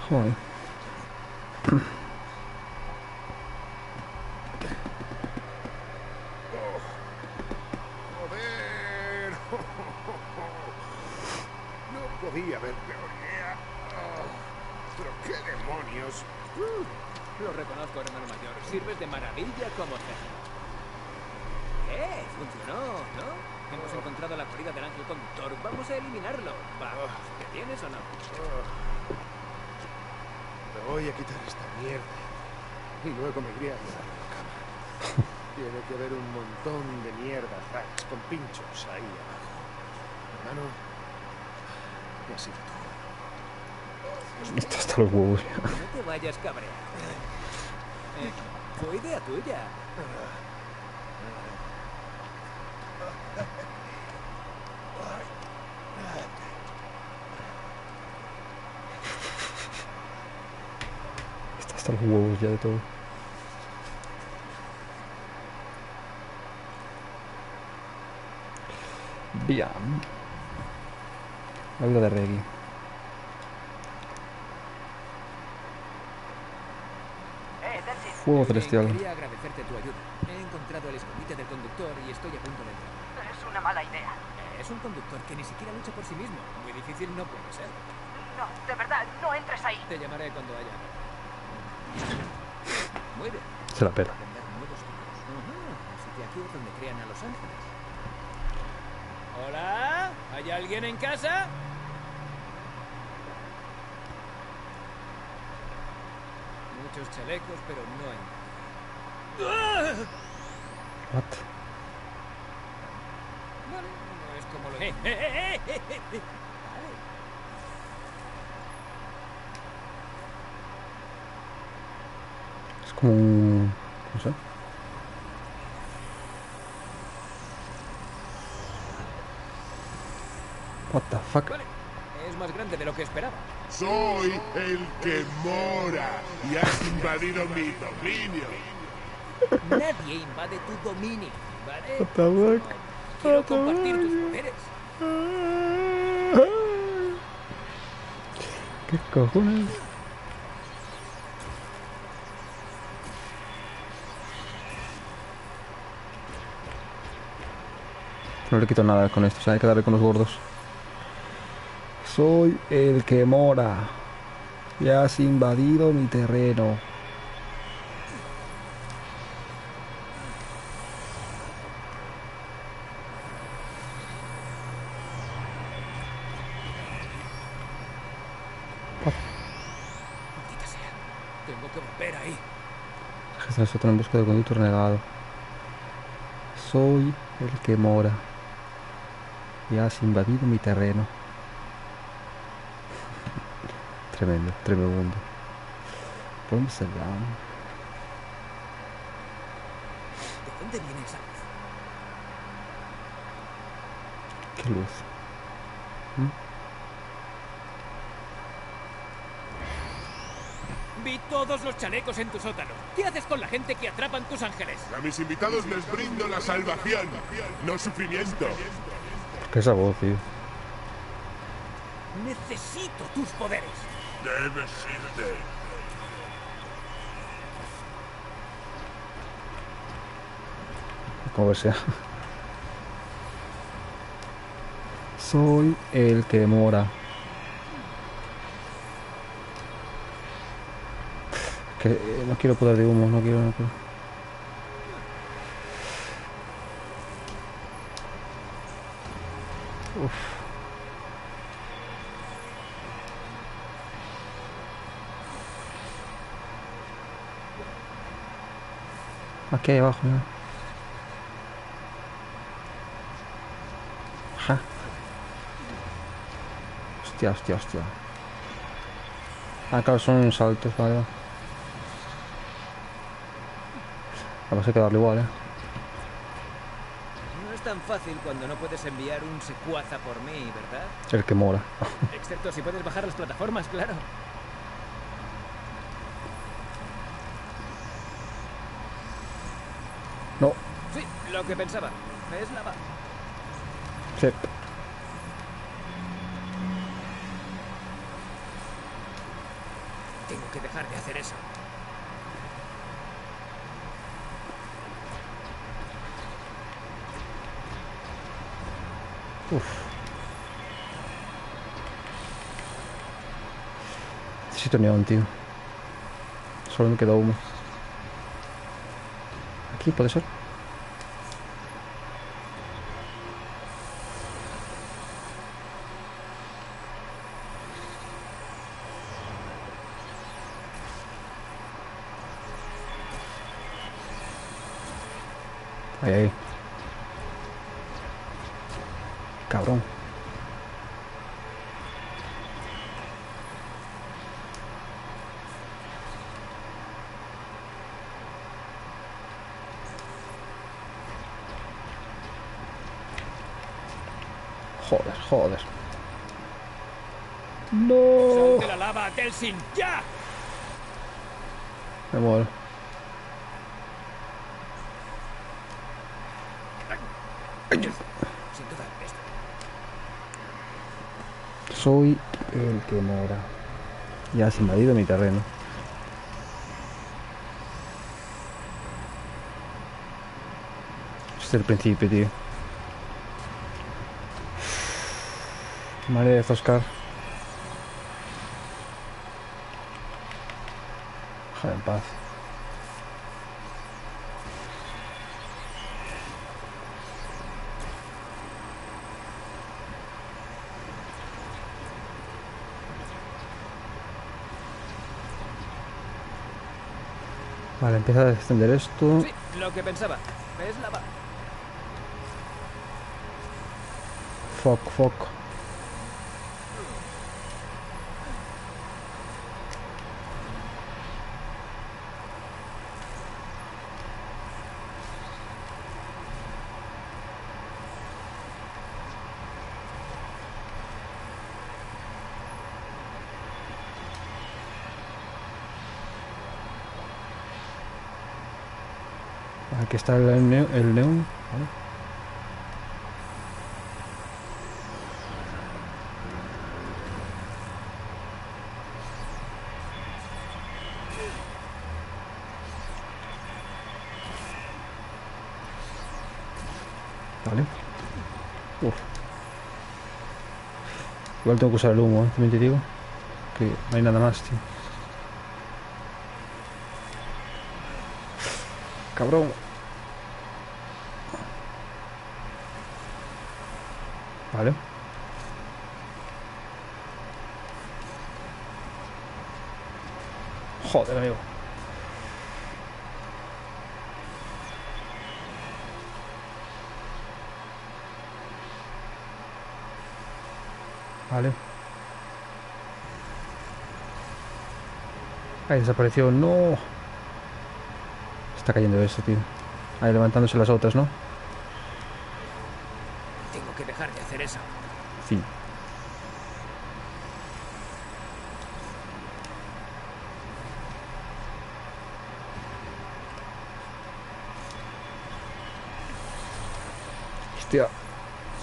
Joder. ¡Joder! No podía haber peor idea. ¿Pero qué demonios? Lo reconozco, hermano mayor. Sirves de maravilla como sea. Funcionó, ¿no? Hemos encontrado la guarida del ángel conductor. Vamos a eliminarlo. Vamos. ¿Te tienes o no? Me voy a quitar esta mierda. Y luego me iré a llorar a la cama. Tiene que haber un montón de mierda, hacks con pinchos ahí abajo. Hermano, ya ha sido todo. Está hasta los huevos ya. No te vayas cabreado. Fue idea tuya. Está hasta los huevos ya de todo. Bien. Algo de reggae. Fuego celestial. Quería agradecerte tu ayuda. He encontrado el escondite del conductor y estoy a punto de entrar. Es una mala idea. Es un conductor que ni siquiera lucha por sí mismo. Muy difícil no puede ser. No, de verdad, no entres ahí. Te llamaré cuando haya. Muy bien. Se la pela. Aprender nuevos trucos. Así que aquí es donde crean a los ángeles. ¿Hola? ¿Hay alguien en casa? Muchos chalecos, pero no hay. What? Vale, no es como lo... Vale. Es como un... no sé. What the fuck? Vale. Es más grande de lo que esperaba. Soy el que mora y has invadido mi dominio. Nadie invade tu dominio, ¿vale? What the fuck? Quiero compartir tus poderes. ¿Qué cojones? No le quito nada con esto, o sea, hay que darle con los gordos. Soy el que mora. Ya has invadido mi terreno. Maldita sea. Tengo que volver ahí. Gesta el sótano en busca del conducto renegado. Soy el que mora. Ya has invadido mi terreno. Tremendo, tremendo. Vamos allá. ¿De dónde viene esa luz? Qué luz. Vi todos los chalecos en tu sótano. ¿Qué haces con la gente que atrapan tus ángeles? A mis invitados les brindo la salvación, no sufrimiento. ¿Qué es esa voz, tío? Necesito tus poderes. Debes irte. Como sea. Soy el que mora. Que no quiero poder de humo, no quiero. Uf. Aquí hay abajo, ya. Ajá. Hostia. Ah, claro, son saltos, vale. Vamos a quedarle igual, No es tan fácil cuando no puedes enviar un secuaza por mí, ¿verdad? El que mora. Excepto si puedes bajar las plataformas, claro. No. Sí, lo que pensaba. Es lava. Sí. Tengo que dejar de hacer eso. Uf. Necesito neón, tío. Solo me queda humo. Aquí puede ser. Ahí, ahí. Cabrón. Joder, joder. No. ¡Sal de la lava, Telsin! ¡Ya! Me muero. Sin duda, esto. Soy el que mora. Ya has invadido mi terreno. Este es el principio, tío. Madre de Oscar. Déjame en paz. Vale, empieza a descender esto. Sí, lo que pensaba. ¿Ves lava? Fuck, fuck. Aquí está el neón. Vale. Vale. Uf. Igual tengo que usar el humo, también te digo. Que no hay nada más, tío. Cabrón. Vale. Joder, amigo. Vale. Ahí desapareció. No. Está cayendo eso, tío. Ahí levantándose las otras, ¿no? Tengo que dejar de hacer eso. Sí. Hostia.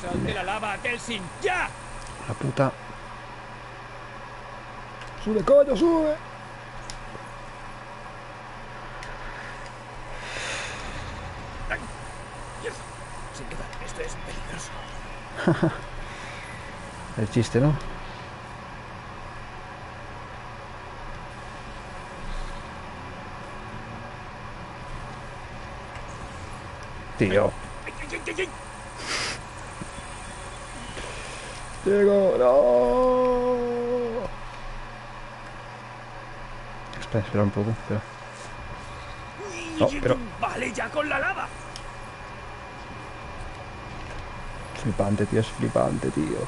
¡Sal de la lava, Telsin! ¡Ya! La puta. Sube, coño, sube. Mierda. Sin duda, esto es peligroso. El chiste, ¿no? Tío. ¡Ay, ay, ay, ay! Llego, no. Espera un poco. Espera. No, pero ¡Vale, ya con la lava! flipante, tío, es flipante, tío.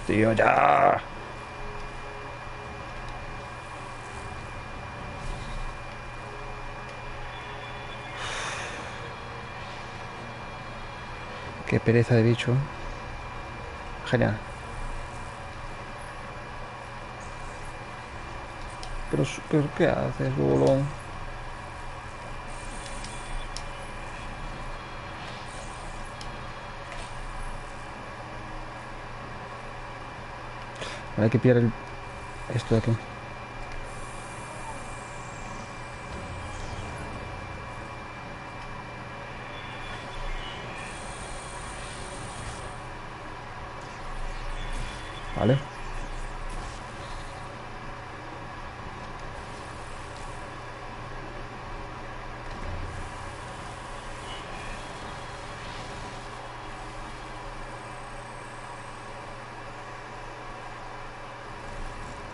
Tío, ya. Qué pereza de bicho. Genial. Pero ¿qué haces, bolón? Hay que pillar esto de aquí. Vale.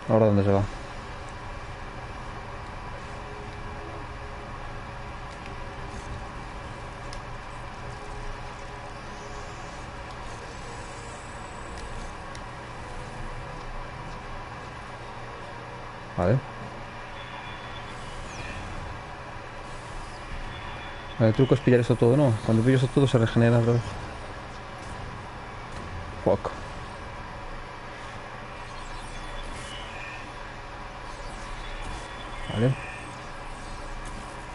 ¿Ahora dónde se va? Vale. Vale, el truco es pillar esto todo, ¿no? Cuando pillo esto todo se regenera el reloj. Fuck. Vale.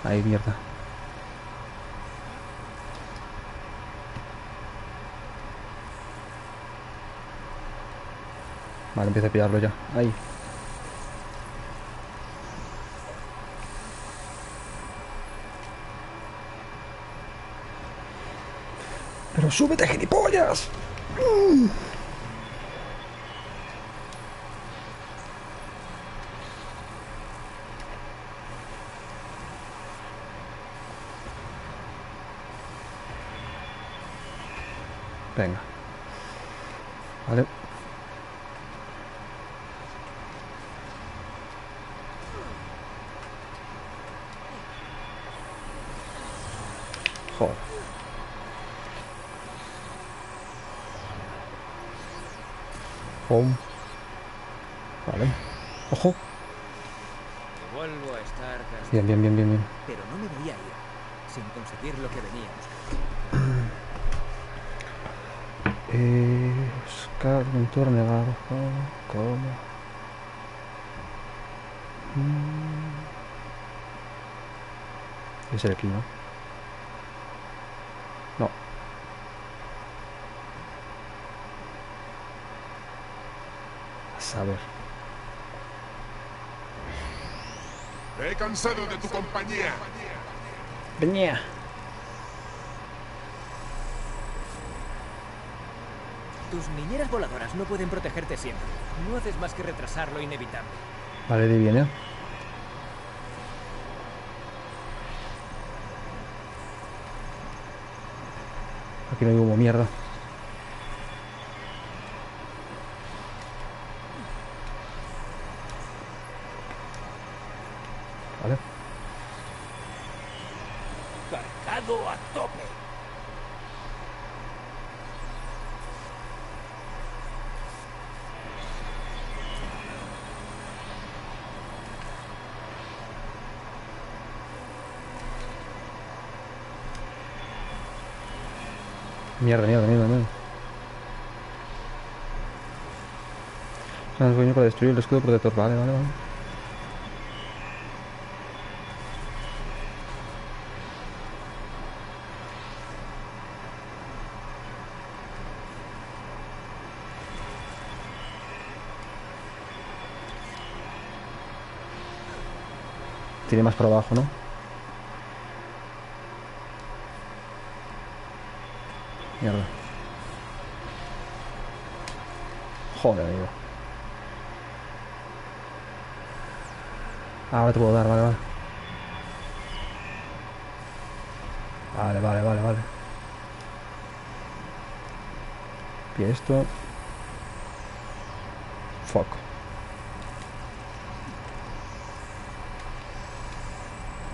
Ahí, mierda. Vale, empieza a pillarlo ya. Ahí. ¡Pero súbete, gilipollas! Venga. Vale. Joder. Home. Vale. Ojo. Vuelvo a estar cansado. Bien, bien, bien, bien, bien. Pero no me veía ir sin conseguir lo que venía buscando. Buscar mentor negado. ¿Cómo? Debe ser aquí, ¿no? No. A saber. Me he cansado de tu compañía. Venía. Tus niñeras voladoras no pueden protegerte siempre. No haces más que retrasar lo inevitable. Vale, de bien, ¿eh? Aquí no hay humo, mierda. Vale. Cargado a tope. Mierda, mierda, mierda, mierda. Nos voy para destruir el escudo protector. Vale, vale, vale. Tiene más para abajo, ¿no? Mierda. Joder, amigo. Ahora te puedo dar, vale, vale. Vale, vale, vale, vale. Y esto. Fuck.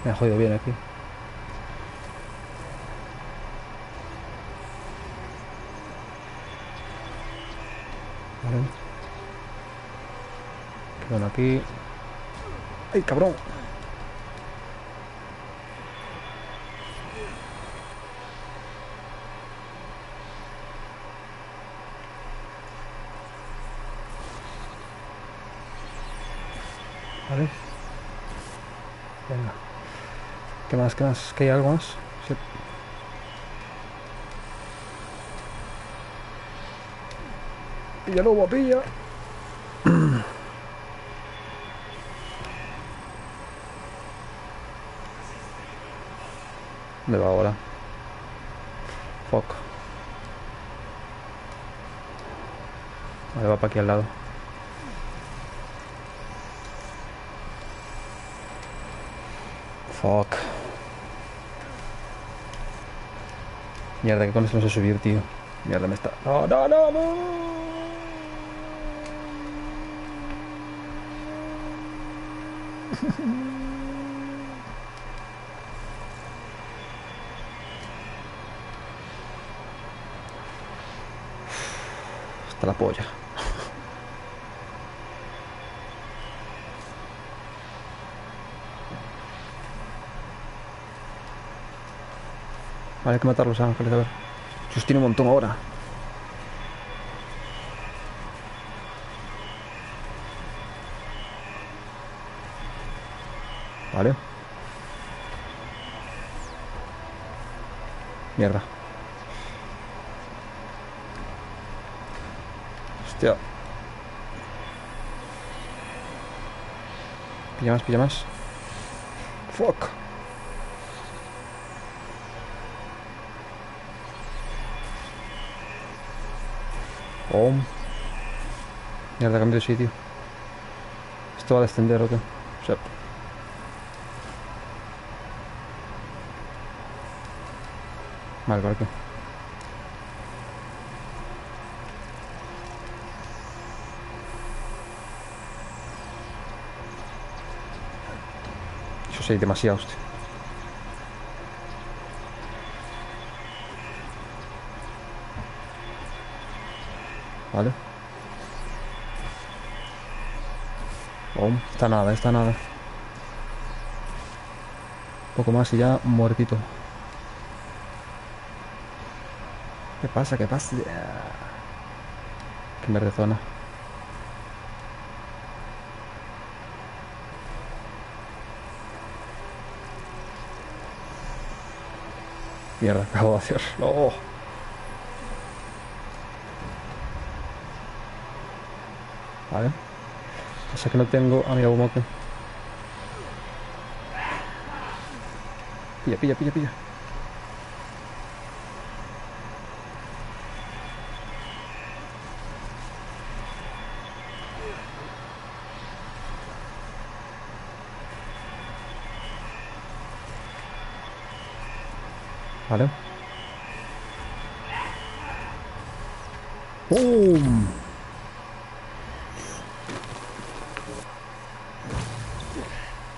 Me ha jodido bien aquí. Vale. Quedan aquí. ¡Ay, cabrón! Vale. Venga. ¿Qué más? ¿Qué más? ¿Qué hay algo más? Sí. Pilla lobo, pilla. ¿Dónde va ahora? Fuck. Vale, va para aquí al lado. Fuck. Mierda, que con esto no sé subir, tío. Mierda, me está... No, no, no, no. Hasta la polla. Vale, hay que matar a los ángeles, a ver. Dios, tiene un montón ahora. Vale. Mierda. Hostia. Pilla más, pilla más. Fuck. Oh. Mierda, cambio de sitio. ¿Esto va a descender o qué? O sea... Vale, ¿por qué? Yo sé, demasiado, hostia. Vale. Oh, está nada, está nada. Un poco más y ya muertito. ¿Qué pasa? ¿Qué pasa? Qué verde zona. Mierda, acabo de hacerlo. Vale. Pasa que no tengo a mi abomoque. Pilla, pilla, pilla, pilla. Vale. ¡Bum!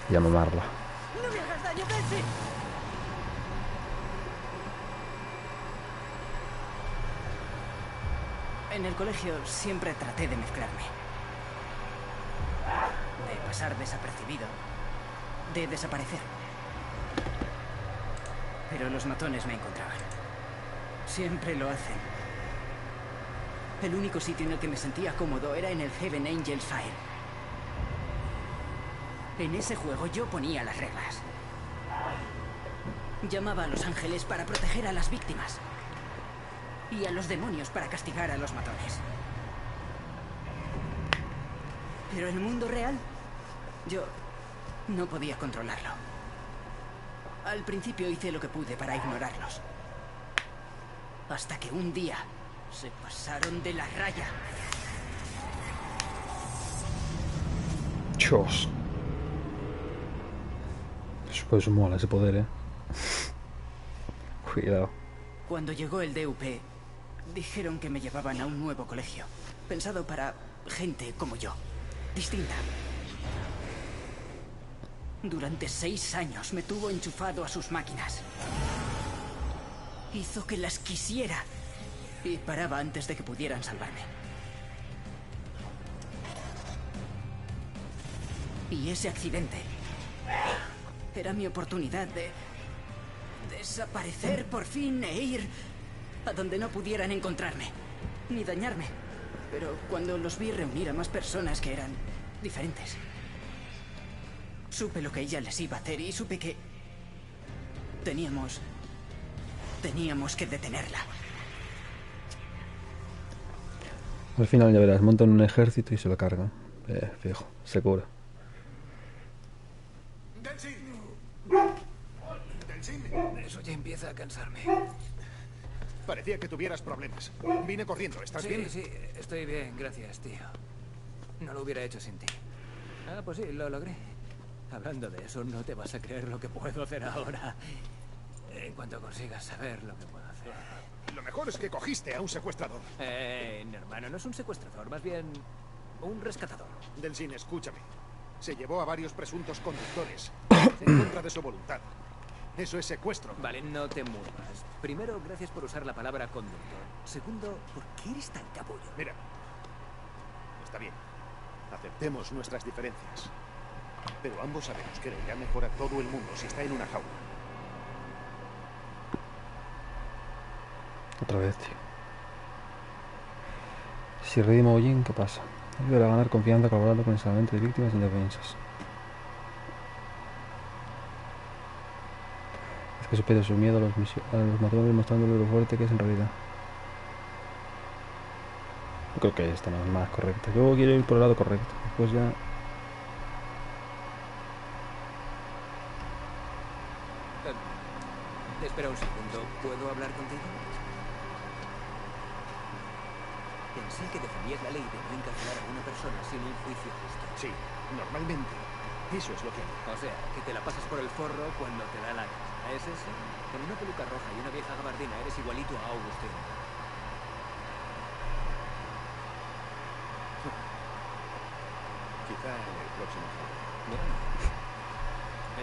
Y a mamarla. ¡No me hagas daño, Betsy! En el colegio siempre traté de mezclarme. De pasar desapercibido. De desaparecer. Pero los matones me encontraban. Siempre lo hacen. El único sitio en el que me sentía cómodo era en el Heaven Angels Fire. En ese juego yo ponía las reglas. Llamaba a los ángeles para proteger a las víctimas. Y a los demonios para castigar a los matones. Pero el mundo real, yo no podía controlarlo. Al principio hice lo que pude para ignorarlos. Hasta que un día se pasaron de la raya. Dios. Eso mola, ese poder, Cuidado. Cuando llegó el DUP, dijeron que me llevaban a un nuevo colegio, pensado para gente como yo, distinta. Durante 6 años me tuvo enchufado a sus máquinas. Hizo que las quisiera y paraba antes de que pudieran salvarme. Y ese accidente era mi oportunidad de desaparecer por fin e ir a donde no pudieran encontrarme, ni dañarme. Pero cuando los vi reunir a más personas que eran diferentes, supe lo que ella les iba a hacer y supe que teníamos que detenerla. Al final ya verás, montan un ejército y se lo cargan. Fijo, seguro. ¡Delsin! ¡Delsin! Eso, Jim. empieza a cansarme. Parecía que tuvieras problemas. Vine corriendo. ¿Estás Sí, bien? sí, estoy bien, gracias, tío. No lo hubiera hecho sin ti. Ah, pues sí, lo logré. Hablando de eso, no te vas a creer lo que puedo hacer ahora. En cuanto consigas saber lo que puedo hacer. Lo mejor es que cogiste a un secuestrador. No, hermano, no es un secuestrador, más bien un rescatador. Delsin, escúchame. Se llevó a varios presuntos conductores en contra de su voluntad. Eso es secuestro. Vale, no te muevas. Primero, gracias por usar la palabra conductor. Segundo, ¿por qué eres tan capullo? Mira. Está bien. Aceptemos nuestras diferencias. Pero ambos sabemos que le irá mejor a todo el mundo si está en una jaula. Otra vez, tío. Si redimo a Ujin, ¿qué pasa? Ayuda a ganar confianza colaborando con el salvamento de víctimas y defensas. Es que supera su miedo a los matadores mostrándole lo fuerte que es en realidad. Yo creo que esta no es más correcta. Yo quiero ir por el lado correcto. Después ya... Espera un segundo, ¿puedo hablar contigo? Pensé que defendías la ley de no encarcelar a una persona sin un juicio justo. Sí, normalmente. Eso es lo que hago. O sea, que te la pasas por el forro cuando te da la gana. ¿Es eso? Con una peluca roja y una vieja gabardina eres igualito a Augustín. Quizá en el próximo juego. Bueno,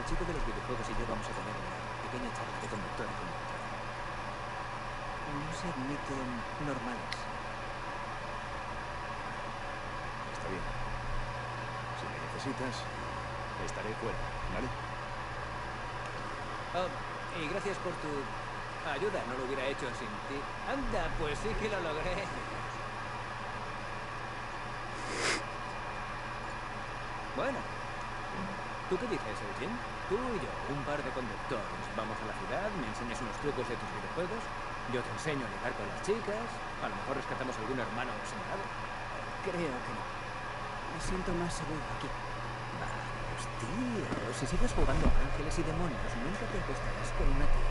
el chico de los videojuegos y yo vamos a tener una pequeña charla de conductor y conductora. No se admiten normales. Está bien. Si me necesitas, estaré fuera, ¿vale? Oh, y gracias por tu ayuda, no lo hubiera hecho sin ti. Anda, pues sí que lo logré. Bueno, ¿tú qué dices, Eugene? Tú y yo, un par de conductores. Vamos a la ciudad, me enseñas unos trucos de tus videojuegos, yo te enseño a ligar con las chicas, a lo mejor rescatamos a algún hermano señalado. Creo que no. Me siento más seguro aquí. Vamos, tío, si sigues jugando a ángeles y demonios, nunca te acostarás con una tía.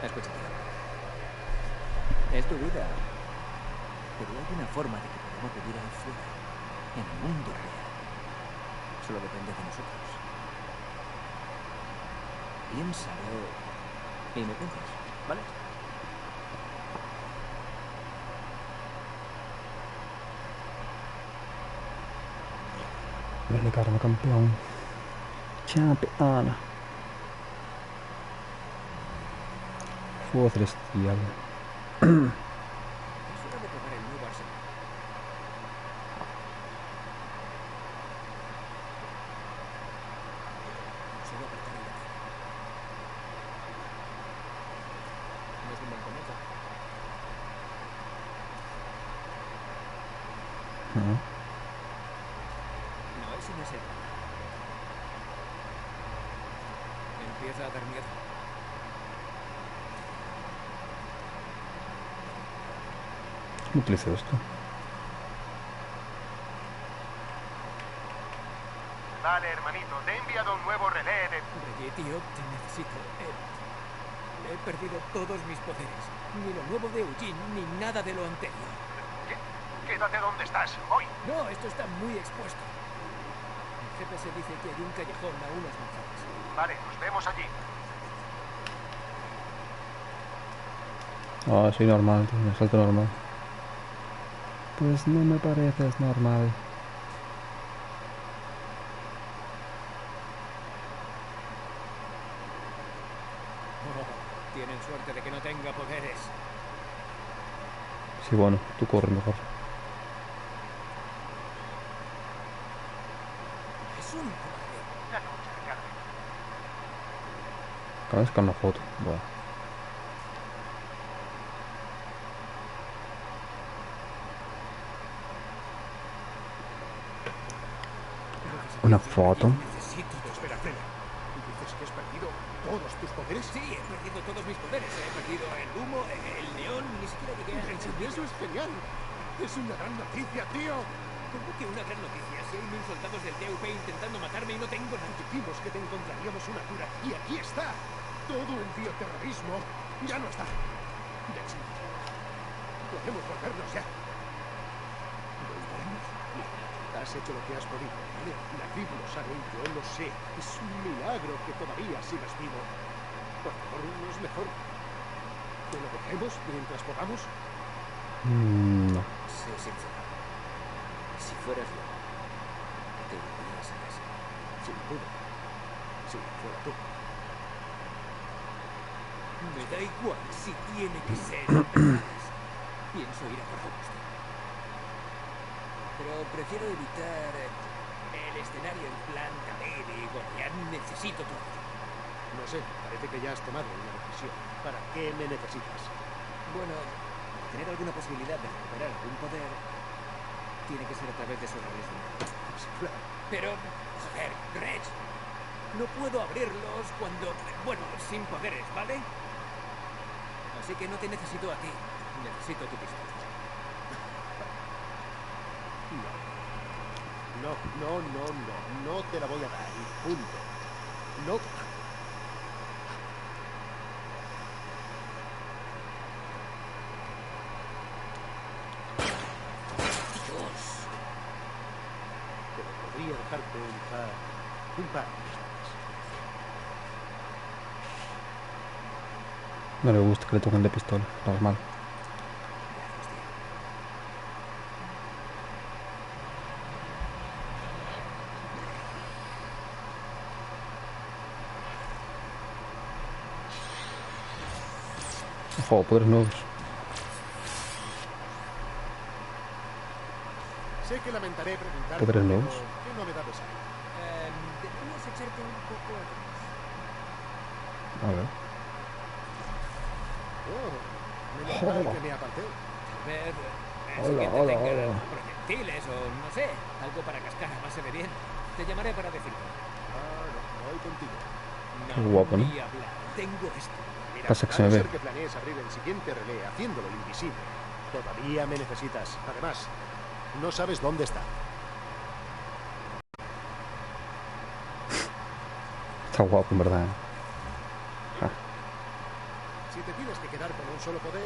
Escucha, tío. Es tu vida. Pero hay una forma de que podamos vivir ahí fuera, en el mundo real. Solo depende de nosotros. Piénsalo y me cuentas, ¿vale? Verde Karma, campeón. Champion. Fuego celestial. Es hora de probar el nuevo arsenal. Solo apretar el botón. No es un buen comienzo. Ah, No es una serie. Empieza a dar miedo. ¿cómo utilizo esto? Vale, hermanito, te he enviado un nuevo relé de... Reggie, tío, te necesito. He perdido todos mis poderes. Ni lo nuevo de Eugene, ni nada de lo anterior. Quédate donde estás, hoy. No, esto está muy expuesto. El GPS dice que hay un callejón a unas manzanas. Vale, nos vemos allí. Ah, soy normal, tío, me salto normal. Pues no me pareces normal. Oh, tienen suerte de que no tenga poderes. Sí, bueno, tú corres mejor. Es un cobarde. La noche, Ricardo. Acabas con una foto. Buah. Una foto. Necesito. Espera, frena. ¿Dices que has perdido todos tus poderes? Sí, he perdido todos mis poderes. He perdido el humo, el neón, ni siquiera llegué a... Eso es genial. Es una gran noticia, tío. ¿Cómo que una gran noticia? Si hay 1000 soldados del DUP intentando matarme y no tengo nada. Dijimos que te encontraríamos una cura y aquí está. Todo el bioterrorismo ya no está. De hecho, podemos volvernos ya. ¿Volvernos? Mira, has hecho lo que has podido, ¿vale? La tribu lo sabe, yo lo sé. Es un milagro que todavía sigas vivo. Por favor, ¿no es mejor que lo dejemos mientras podamos? No. Sé sincero. Si fueras yo, te irías a casa. Sin duda. Si fuera tú. Me da igual si tiene que ser en verdades. Pienso ir a por Augusto. Pero prefiero evitar el escenario en plan David y Goliat. Necesito tu ayuda. No sé, parece que ya has tomado una decisión. ¿Para qué me necesitas? Bueno, para tener alguna posibilidad de recuperar algún poder, tiene que ser a través de esos rayos de luz. Sí, claro. Pero, joder, Reg, no puedo abrirlos cuando... Bueno, sin poderes, ¿vale? Así que no te necesito a ti. Necesito tu pistola. No te la voy a dar y punto. No. Dios. Pero podría dejarte un par de pistolas. No le gusta que le toquen de pistola, normal. Gracias, tío. Ojo, poderes nuevos. Sé que lamentaré preguntar. ¿Poderes nuevos? ¿Qué novedades hay? Deberías echarte un poco atrás. A ver. Menos mal que me aparté. Ver, Hola, que te hola, tenga hola. proyectiles o no sé, algo para cascar a base de bien. Te llamaré para decirte. No voy contigo. No, Qué guapo, ¿no? ni hablar. Tengo esto. Mira, Pasa que a se me no ve. ser que planees abrir el siguiente relé haciéndolo invisible, todavía me necesitas. Además, no sabes dónde está. Está guapo, en verdad. Si te tienes que quedar con un solo poder...